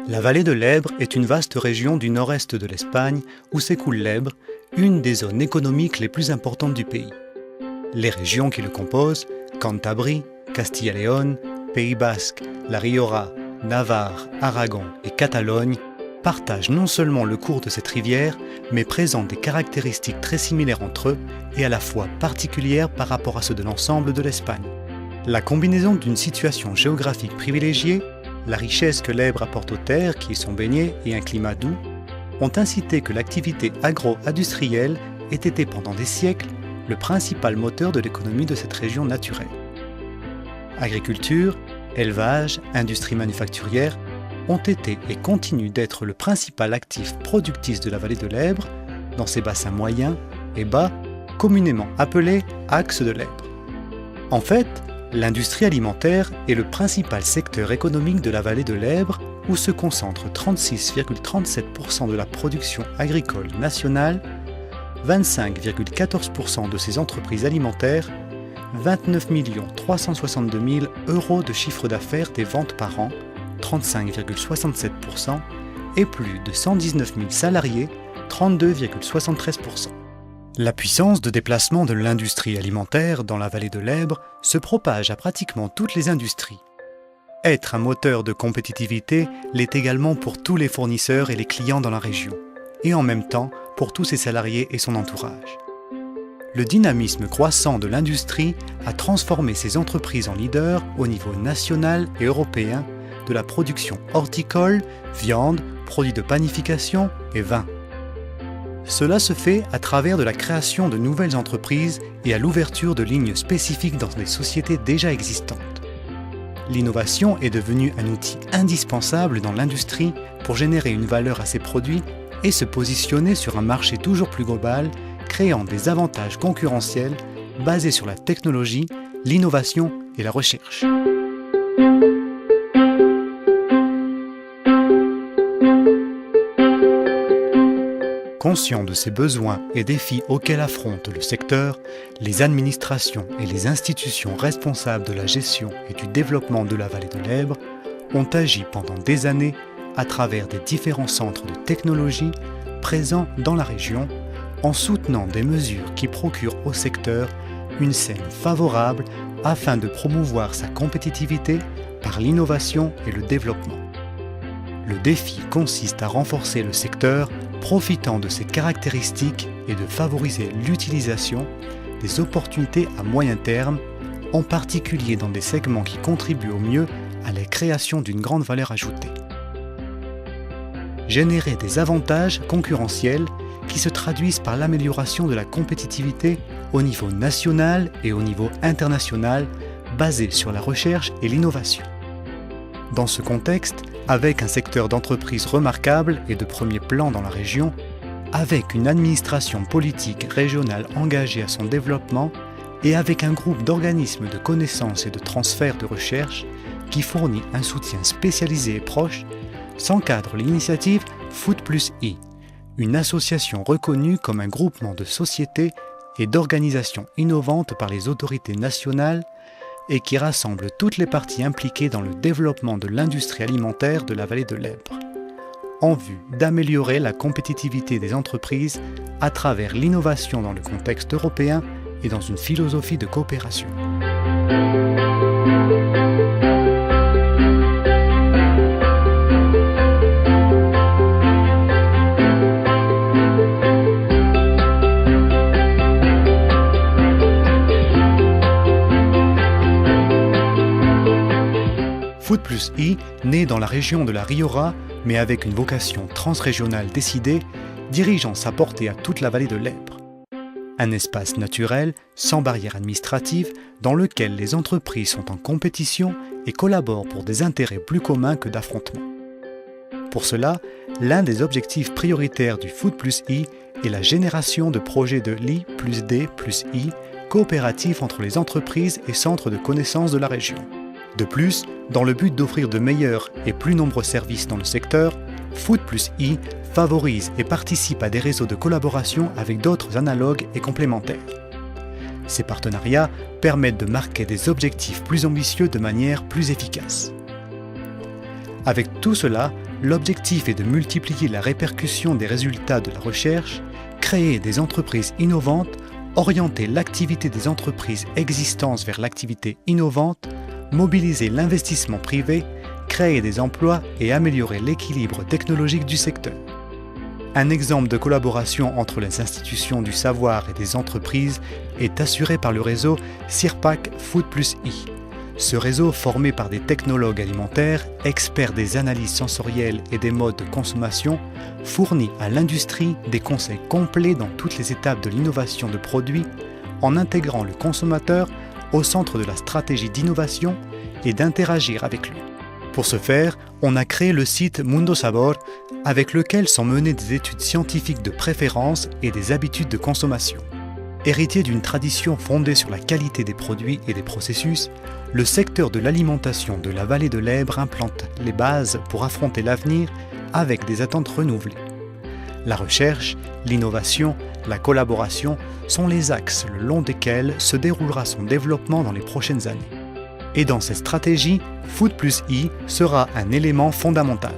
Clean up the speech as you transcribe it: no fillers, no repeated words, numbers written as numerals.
La vallée de l'Èbre est une vaste région du nord-est de l'Espagne où s'écoule l'Èbre, une des zones économiques les plus importantes du pays. Les régions qui le composent, Cantabrie, Castille-et-Léon, Pays Basque, La Rioja, Navarre, Aragon et Catalogne, partagent non seulement le cours de cette rivière, mais présentent des caractéristiques très similaires entre eux et à la fois particulières par rapport à ceux de l'ensemble de l'Espagne. La combinaison d'une situation géographique privilégiée, la richesse que l'Èbre apporte aux terres qui y sont baignées et un climat doux, ont incité que l'activité agro-industrielle ait été pendant des siècles le principal moteur de l'économie de cette région naturelle. Agriculture, élevage, industrie manufacturière ont été et continuent d'être le principal actif productif de la vallée de l'Èbre, dans ses bassins moyens et bas, communément appelés axes de l'Èbre. En fait, l'industrie alimentaire est le principal secteur économique de la vallée de l'Èbre, où se concentre 36,37% de la production agricole nationale, 25,14% de ses entreprises alimentaires, 29 362 000 € de chiffre d'affaires des ventes par an, 35,67%, et plus de 119 000 salariés, 32,73%. La puissance de déplacement de l'industrie alimentaire dans la vallée de l'Èbre se propage à pratiquement toutes les industries. Être un moteur de compétitivité l'est également pour tous les fournisseurs et les clients dans la région, et en même temps pour tous ses salariés et son entourage. Le dynamisme croissant de l'industrie a transformé ces entreprises en leaders au niveau national et européen de la production horticole, viande, produits de panification et vin. Cela se fait à travers de la création de nouvelles entreprises et à l'ouverture de lignes spécifiques dans des sociétés déjà existantes. L'innovation est devenue un outil indispensable dans l'industrie pour générer une valeur à ses produits et se positionner sur un marché toujours plus global, créant des avantages concurrentiels basés sur la technologie, l'innovation et la recherche. Conscients de ces besoins et défis auxquels affronte le secteur, les administrations et les institutions responsables de la gestion et du développement de la vallée de l'Èbre ont agi pendant des années à travers des différents centres de technologie présents dans la région, en soutenant des mesures qui procurent au secteur une scène favorable afin de promouvoir sa compétitivité par l'innovation et le développement. Le défi consiste à renforcer le secteur profitant de ses caractéristiques et de favoriser l'utilisation des opportunités à moyen terme, en particulier dans des segments qui contribuent au mieux à la création d'une grande valeur ajoutée. Générer des avantages concurrentiels qui se traduisent par l'amélioration de la compétitivité au niveau national et au niveau international, basé sur la recherche et l'innovation. Dans ce contexte, avec un secteur d'entreprise remarquable et de premier plan dans la région, avec une administration politique régionale engagée à son développement et avec un groupe d'organismes de connaissances et de transfert de recherche qui fournit un soutien spécialisé et proche, s'encadre l'initiative Food+I, une association reconnue comme un groupement de sociétés et d'organisations innovantes par les autorités nationales et qui rassemble toutes les parties impliquées dans le développement de l'industrie alimentaire de la vallée de l'Èbre, en vue d'améliorer la compétitivité des entreprises à travers l'innovation dans le contexte européen et dans une philosophie de coopération. Food+I, né dans la région de la Rioja, mais avec une vocation transrégionale décidée, dirigeant sa portée à toute la vallée de l'Èbre. Un espace naturel, sans barrières administratives, dans lequel les entreprises sont en compétition et collaborent pour des intérêts plus communs que d'affrontements. Pour cela, l'un des objectifs prioritaires du Food+I est la génération de projets de l'I+D+I, coopératifs entre les entreprises et centres de connaissances de la région. De plus, dans le but d'offrir de meilleurs et plus nombreux services dans le secteur, Food+I favorise et participe à des réseaux de collaboration avec d'autres analogues et complémentaires. Ces partenariats permettent de marquer des objectifs plus ambitieux de manière plus efficace. Avec tout cela, l'objectif est de multiplier la répercussion des résultats de la recherche, créer des entreprises innovantes, orienter l'activité des entreprises existantes vers l'activité innovante, mobiliser l'investissement privé, créer des emplois et améliorer l'équilibre technologique du secteur. Un exemple de collaboration entre les institutions du savoir et des entreprises est assuré par le réseau CIRPAC Food + I. Ce réseau, formé par des technologues alimentaires, experts des analyses sensorielles et des modes de consommation, fournit à l'industrie des conseils complets dans toutes les étapes de l'innovation de produits, en intégrant le consommateur au centre de la stratégie d'innovation et d'interagir avec lui. Pour ce faire, on a créé le site Mundo Sabor, avec lequel sont menées des études scientifiques de préférence et des habitudes de consommation. Héritier d'une tradition fondée sur la qualité des produits et des processus, le secteur de l'alimentation de la vallée de l'Èbre implante les bases pour affronter l'avenir avec des attentes renouvelées. La recherche, l'innovation, la collaboration sont les axes le long desquels se déroulera son développement dans les prochaines années. Et dans cette stratégie, Food + I sera un élément fondamental.